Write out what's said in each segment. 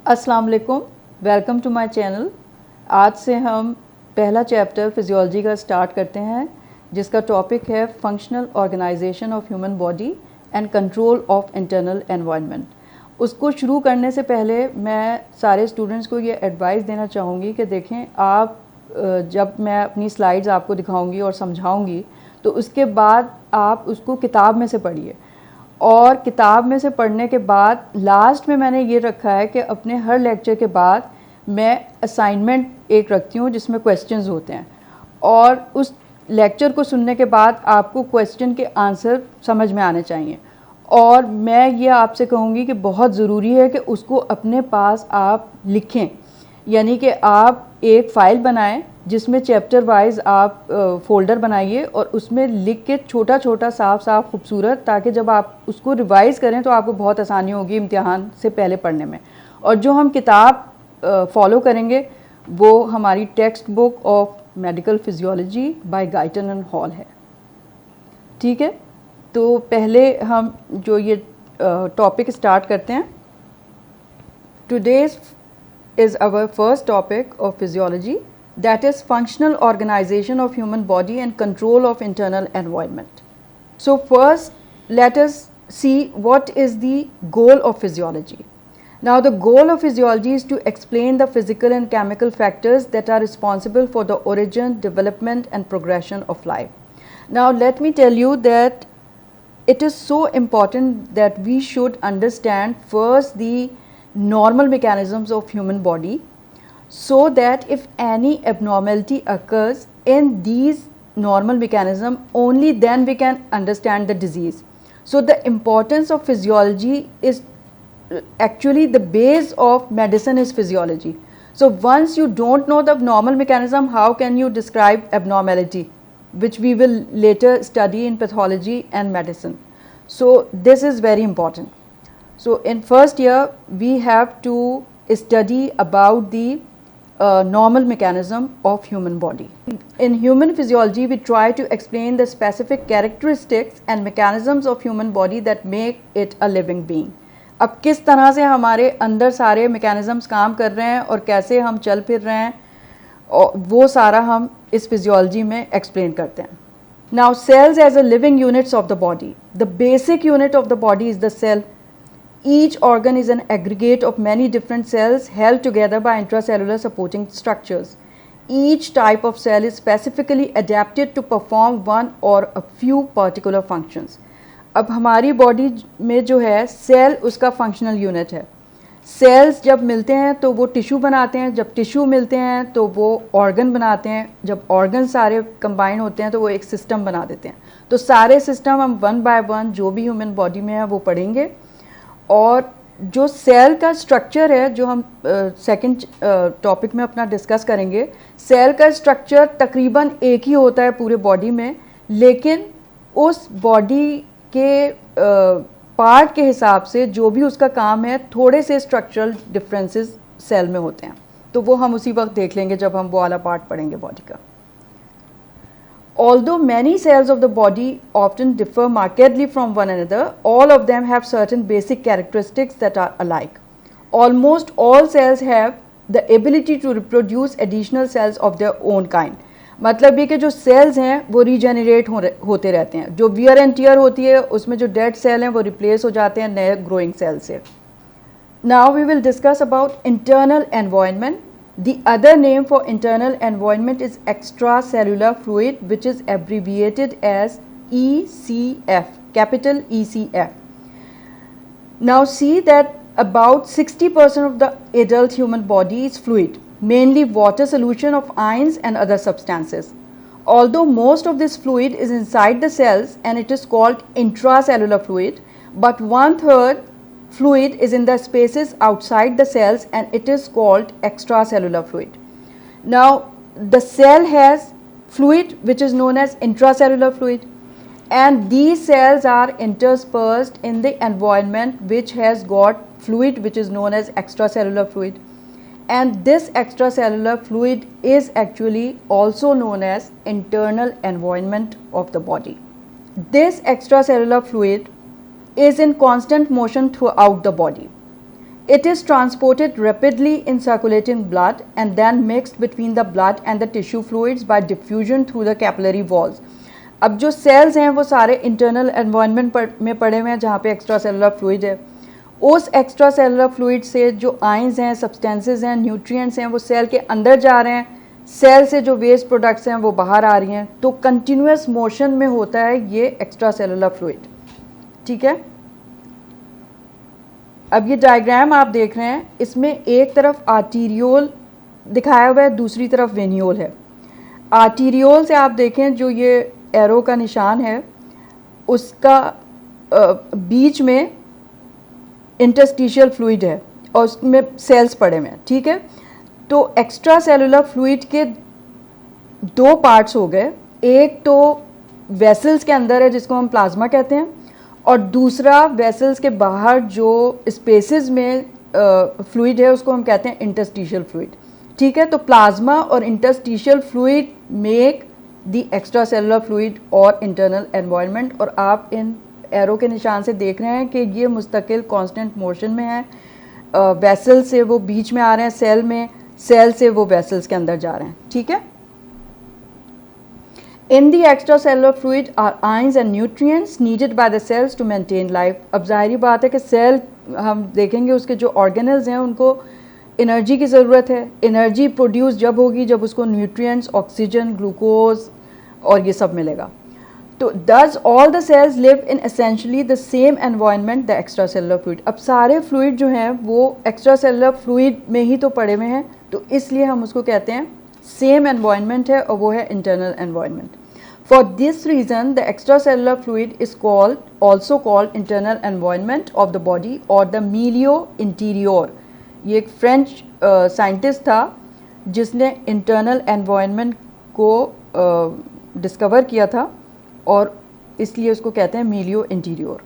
अस्सलाम वालेकुम, welcome to my channel. आज से हम पहला चैप्टर फिजियोलॉजी का स्टार्ट करते हैं, जिसका टॉपिक है functional organization of human body and control of internal environment. उसको शुरू करने से पहले मैं सारे स्टूडेंट्स को ये एडवाइस देना चाहूँगी कि देखें, आप जब मैं अपनी स्लाइड्स आपको दिखाऊंगी और समझाऊंगी तो उसके बाद आप उसको किताब में से पढ़िए, और किताब में से पढ़ने के बाद लास्ट में मैंने ये रखा है कि अपने हर लेक्चर के बाद मैं असाइनमेंट एक रखती हूँ जिसमें क्वेश्चंस होते हैं, और उस लेक्चर को सुनने के बाद आपको क्वेश्चन के आंसर समझ में आने चाहिए। और मैं ये आपसे कहूँगी कि बहुत ज़रूरी है कि उसको अपने पास आप लिखें, यानी कि आप एक फ़ाइल बनाएं जिसमें चैप्टर वाइज आप फ़ोल्डर बनाइए और उसमें लिख के छोटा छोटा साफ साफ खूबसूरत, ताकि जब आप उसको रिवाइज़ करें तो आपको बहुत आसानी होगी इम्तिहान से पहले पढ़ने में। और जो हम किताब फॉलो करेंगे वो हमारी text book of medical physiology by Guyton and Hall है। ठीक है, तो पहले हम जो ये टॉपिक स्टार्ट करते हैं। Today's is our first topic of physiology, that is functional organization of human body and control of internal environment. So first let us see what is the goal of physiology. Now the goal of physiology is to explain the physical and chemical factors that are responsible for the origin, development and progression of life. Now let me tell you that it is so important that we should understand first the normal mechanisms of human body, so that if any abnormality occurs in these normal mechanism, only then we can understand the disease. So the importance of physiology is actually the base of medicine is physiology. So once you don't know the abnormal mechanism, how can you describe abnormality, which we will later study in pathology and medicine. So this is very important. So in first year we have to study about the normal mechanism of human body. In human physiology we try to explain the specific characteristics and mechanisms of human body that make it a living being. अब किस तरह से हमारे अंदर सारे mechanisms काम कर रहे हैं और कैसे हम चल फिर रहे हैं, और वो सारा हम इस फिजियोलॉजी में एक्सप्लेन करते हैं. Now cells as a living units of the body. The basic unit of the body is the cell. Each organ is an aggregate of many different cells held together by intracellular supporting structures. Each type of cell is specifically adapted to perform one or a few particular functions. अब हमारी body में जो है cell उसका functional unit है. Sales जब मिलते हैं तो वो टिश्यू बनाते हैं, जब टिश्यू मिलते हैं तो वो ऑर्गन बनाते हैं, जब ऑर्गन सारे कंबाइन होते हैं तो वो एक सिस्टम बना देते हैं. तो सारे सिस्टम हम वन बाय वन जो भी ह्यूमन बॉडी में है वो पढ़ेंगे. और जो सेल का स्ट्रक्चर है जो हम सेकंड टॉपिक में अपना डिस्कस करेंगे, सेल का स्ट्रक्चर तकरीबन एक ही होता है पूरे बॉडी में, लेकिन उस बॉडी के पार्ट के हिसाब से जो भी उसका काम है थोड़े से स्ट्रक्चरल डिफरेंसेस सेल में होते हैं. तो वो हम उसी वक्त देख लेंगे जब हम वो वाला पार्ट पढ़ेंगे बॉडी का. Although many cells of the body often differ markedly from one another, all of them have certain basic characteristics that are alike. Almost all cells have the ability to reproduce additional cells of their own kind. मतलब ये कि जो sales हैं वो regenerate होते रहते हैं. जो वियर एंड टियर होती है उसमें जो डेड सेल हैं वो रिप्लेस हो जाते हैं नए ग्रोइंग सेल से. Now we will discuss about internal environment. The other name for internal environment is extracellular fluid, which is abbreviated as ECF, capital ECF. Now see that about 60% of the adult human body is fluid, mainly water solution of ions and other substances. Although most of this fluid is inside the cells and it is called intracellular fluid, but 1/3 fluid is in the spaces outside the cells and it is called extracellular fluid. Now the cell has fluid which is known as intracellular fluid, and these cells are interspersed in the environment which has got fluid which is known as extracellular fluid, and this extracellular fluid is actually also known as internal environment of the body. This extracellular fluid is in constant motion throughout the body. It is transported rapidly in circulating blood and then mixed between the blood and the tissue fluids by diffusion through the capillary walls. अब जो sales हैं वो सारे internal environment में पड़े हुए हैं जहाँ पे एक्स्ट्रा सेलुलर फ्लूइड है. उस एक्स्ट्रा सेलुलर फ्लूइड से जो आयंस हैं, सब्सटेंसेस हैं, न्यूट्रिएंट्स हैं, वो सेल के अंदर जा रहे हैं. सेल से जो वेस्ट प्रोडक्ट्स हैं वो बाहर आ रही हैं. तो कंटिन्यूस मोशन में होता है ये एक्स्ट्रा सेलुलर फ्लूइड. ठीक है. अब ये डायग्राम आप देख रहे हैं, इसमें एक तरफ आर्टीरियोल दिखाया हुआ है, दूसरी तरफ वेनियोल है. आर्टीरियोल से आप देखें जो ये एरो का निशान है उसका बीच में इंटरस्टिशियल फ्लूइड है और उसमें सेल्स पड़े हुए हैं. ठीक है. तो एक्स्ट्रा सेलुलर फ्लूइड के दो पार्ट्स हो गए. एक तो वेसल्स के अंदर है जिसको हम प्लाज्मा कहते हैं, और दूसरा वेसल्स के बाहर जो स्पेसेस में फ्लूइड है उसको हम कहते हैं इंटरस्टिशियल फ्लूइड. ठीक है. तो प्लाज्मा और interstitial fluid make the extra cellular fluid और इंटरनल एनवायरनमेंट. और आप इन एरो के निशान से देख रहे हैं कि ये मुस्तकिल कांस्टेंट मोशन में है. वेसल से वो बीच में आ रहे हैं सेल में, सेल से वो वेसल्स के अंदर जा रहे हैं. ठीक है. In the extracellular fluid are ions and nutrients needed by the cells to maintain life. अब ज़ाहिरी बात है कि सेल हम देखेंगे उसके जो ऑर्गेनल्स हैं उनको एनर्जी की ज़रूरत है. एनर्जी प्रोड्यूस जब होगी जब उसको न्यूट्रिएंट्स, ऑक्सीजन, ग्लूकोज और ये सब मिलेगा. तो does all the cells live in essentially the same environment, the extracellular fluid. अब सारे फ्लूइड जो हैं वो extracellular fluid में ही तो पड़े हुए हैं, तो इसलिए हम उसको कहते हैं सेम एनवायरनमेंट है और वो है internal environment. For this reason the extracellular fluid is called also called internal environment of the body और द मीलियो इंटीरियोर. ये एक फ्रेंच साइंटिस्ट था जिसने इंटरनल एनवायरनमेंट को डिस्कवर किया था और इसलिए उसको कहते हैं मीलियो इंटीरियोर.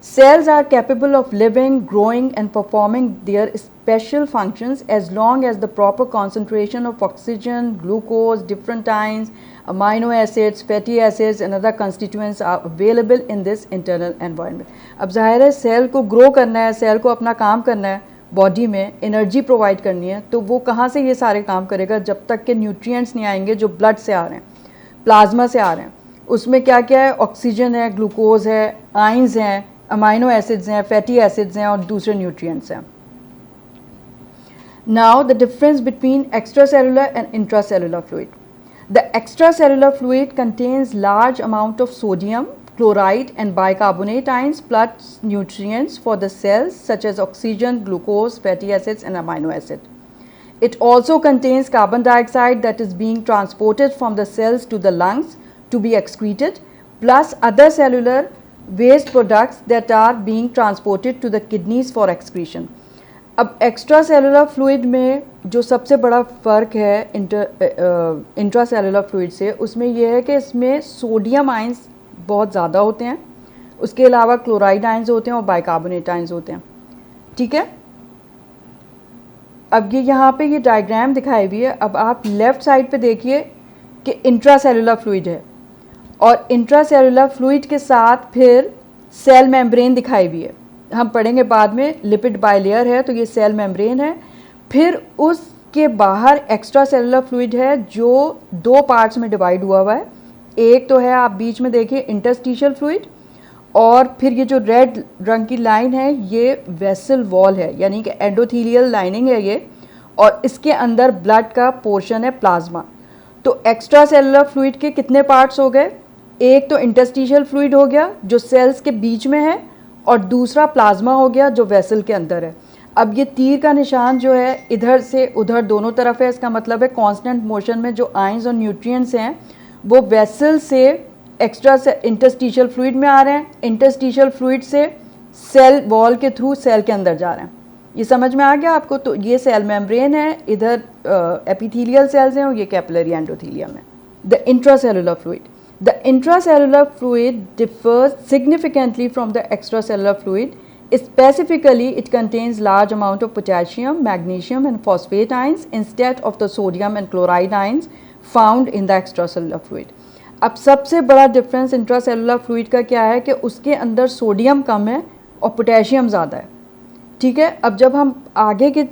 Cells are capable of living, growing and performing their special functions as long as the proper concentration of oxygen, glucose, different ions, amino acids, fatty acids and other constituents are available in this internal environment. अब जाहिर है cell को grow करना है, cell को अपना काम करना है, बॉडी में एनर्जी प्रोवाइड करनी है, तो वो कहाँ से ये सारे काम करेगा जब तक के न्यूट्रिएंट्स नहीं आएंगे जो ब्लड से आ रहे हैं, प्लाज्मा से आ रहे हैं. उसमें क्या क्या है? ऑक्सीजन है, ग्लूकोज है, आइंस हैं, अमाइनो एसिड्स हैं, फैटी एसिड्स हैं और दूसरे न्यूट्रिएंट्स हैं. Now the difference between extracellular and intracellular fluid. The extracellular fluid contains large amount of sodium, chloride and bicarbonate ions plus nutrients for the cells such as oxygen, glucose, fatty acids and amino acid. It also contains carbon dioxide that is being transported from the cells to the lungs to be excreted, plus other cellular waste products that are being transported to the kidneys for excretion. अब extra cellular fluid में जो सबसे बड़ा फ़र्क है intracellular fluid से, उसमें यह है कि इसमें सोडियम आयंस बहुत ज़्यादा होते हैं, उसके अलावा क्लोराइड आयंस होते हैं और बाइकार्बोनेट आयंस होते हैं. ठीक है. अब ये यहाँ पे ये डायग्राम दिखाई हुई है. अब आप लेफ़्ट साइड पे देखिए कि इंट्रासेलुलर फ्लूइड है और इंट्रासेलुलर फ्लूइड के साथ फिर सेल मेम्ब्रेन दिखाई हुई है. हम पढ़ेंगे बाद में, लिपिड बाइलेयर है तो ये सेल मेम्ब्रेन है. फिर उसके बाहर एक्स्ट्रा सेलुलर फ्लूइड है जो दो पार्ट्स में डिवाइड हुआ हुआ है. एक तो है, आप बीच में देखिए, इंटरस्टिशियल फ्लूइड, और फिर ये जो रेड रंग की लाइन है ये वेसल वॉल है, यानी कि एंडोथीलियल लाइनिंग है ये, और इसके अंदर ब्लड का पोर्शन है प्लाज्मा. तो एक्स्ट्रा सेलुलर फ्लूइड के कितने पार्ट्स हो गए? एक तो इंटरस्टिशियल फ्लूइड हो गया जो सेल्स के बीच में है, और दूसरा प्लाज्मा हो गया जो वेसल के अंदर है. अब ये तीर का निशान जो है इधर से उधर दोनों तरफ है, इसका मतलब है कांस्टेंट मोशन में जो आयंस और न्यूट्रिएंट्स हैं वो वेसल से एक्स्ट्रा से इंटरस्टिशियल फ्लूइड में आ रहे हैं, इंटरस्टिशियल फ्लूइड से सेल वॉल के थ्रू सेल के अंदर जा रहे हैं. ये समझ में आ गया आपको? तो ये सेल मेम्ब्रेन है, इधर एपिथेलियल सेल्स हैं और ये कैपिलरी एंडोथेलियम है. The intracellular fluid. The intracellular fluid differs significantly from the extracellular fluid. Specifically, it contains large amount of potassium, magnesium and phosphate ions instead of the sodium and chloride ions found in the extracellular fluid. अब सबसे बड़ा difference intracellular fluid का क्या है कि उसके अंदर sodium कम है और पोटेशियम ज़्यादा है. ठीक है। अब जब हम आगे के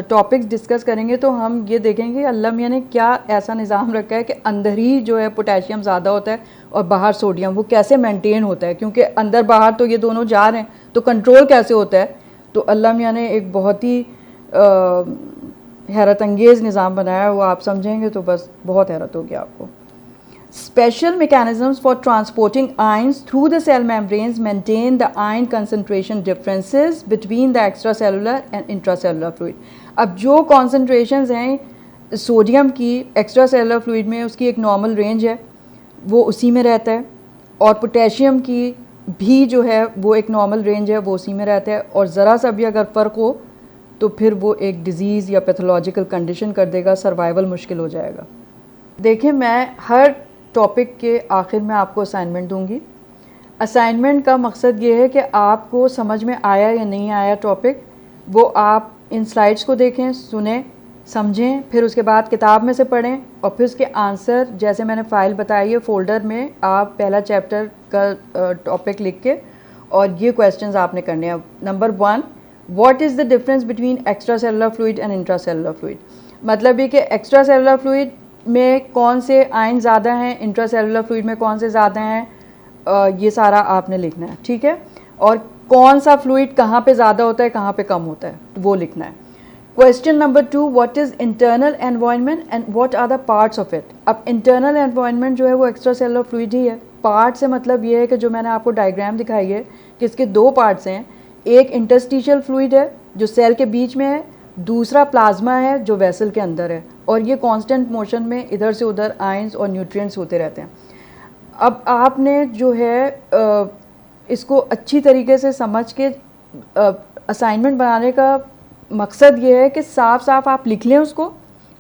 टॉपिक्स डिस्कस करेंगे तो हम ये देखेंगे अल्लाह मियाँ ने क्या ऐसा निज़ाम रखा है कि अंदर ही जो है पोटेशियम ज़्यादा होता है और बाहर सोडियम, वो कैसे मेंटेन होता है, क्योंकि अंदर बाहर तो ये दोनों जा रहे हैं, तो कंट्रोल कैसे होता है। तो अल्लाह मियाँ ने एक बहुत ही हैरत अंगेज़ निज़ाम बनाया, वो आप समझेंगे तो बस बहुत हैरत होगी आपको। Special mechanisms for transporting ions through the cell membranes maintain the ion concentration differences between the extracellular and intracellular fluid. अब जो concentrations हैं सोडियम की extracellular fluid में, उसकी एक normal range है, वो उसी में रहता है, और पोटेशियम की भी जो है वो एक normal range है, वो उसी में रहता है, और ज़रा सा भी अगर फ़र्क हो तो फिर वो एक डिज़ीज़ या पैथोलॉजिकल कंडीशन कर देगा, सर्वाइवल मुश्किल हो जाएगा। देखिए, मैं हर टॉपिक के आखिर में आपको असाइनमेंट दूंगी। असाइनमेंट का मकसद ये है कि आपको समझ में आया या नहीं आया टॉपिक, वो आप इन स्लाइड्स को देखें, सुने, समझें, फिर उसके बाद किताब में से पढ़ें, और फिर उसके आंसर जैसे मैंने फ़ाइल बताई है फ़ोल्डर में आप पहला चैप्टर का टॉपिक लिख के और ये क्वेश्चंस आपने करने हैं। Number 1, what is the difference between extra cellular fluid and intra cellular fluid. मतलब ये कि एक्स्ट्रा सेलुलर फ्लूइड में कौन से आयन ज़्यादा हैं, इंट्रासेलुलर फ्लूइड में कौन से ज़्यादा हैं, ये सारा आपने लिखना है, ठीक है। और कौन सा फ्लूइड कहाँ पे ज़्यादा होता है, कहाँ पे कम होता है, वो लिखना है। Question number 2, what is internal environment and what are the parts of it. अब इंटरनल एनवायरनमेंट जो है वो एक्स्ट्रा सेलुलर फ्लूइड ही है। पार्ट से मतलब ये है कि जो मैंने आपको डायग्राम दिखाई है कि इसके 2 पार्ट्स हैं, एक इंटरस्टिशियल फ्लूइड है जो सेल के बीच में है, दूसरा प्लाज्मा है जो वेसल के अंदर है, और ये कांस्टेंट मोशन में इधर से उधर आयंस और न्यूट्रिएंट्स होते रहते हैं। अब आपने जो है इसको अच्छी तरीके से समझ के असाइनमेंट बनाने का मकसद ये है कि साफ साफ आप लिख लें उसको,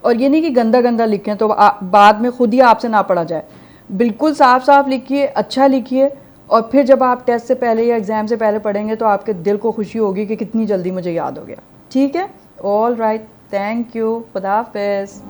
और ये नहीं कि गंदा गंदा लिखें तो बाद में खुद ही आपसे ना पढ़ा जाए। बिल्कुल साफ साफ लिखिए, अच्छा लिखिए, और फिर जब आप टेस्ट से पहले या एग्ज़ाम से पहले पढ़ेंगे तो आपके दिल को खुशी होगी कि कितनी जल्दी मुझे याद हो गया। ठीक है, ऑल राइट, थैंक यू, खुदा हाफिज़।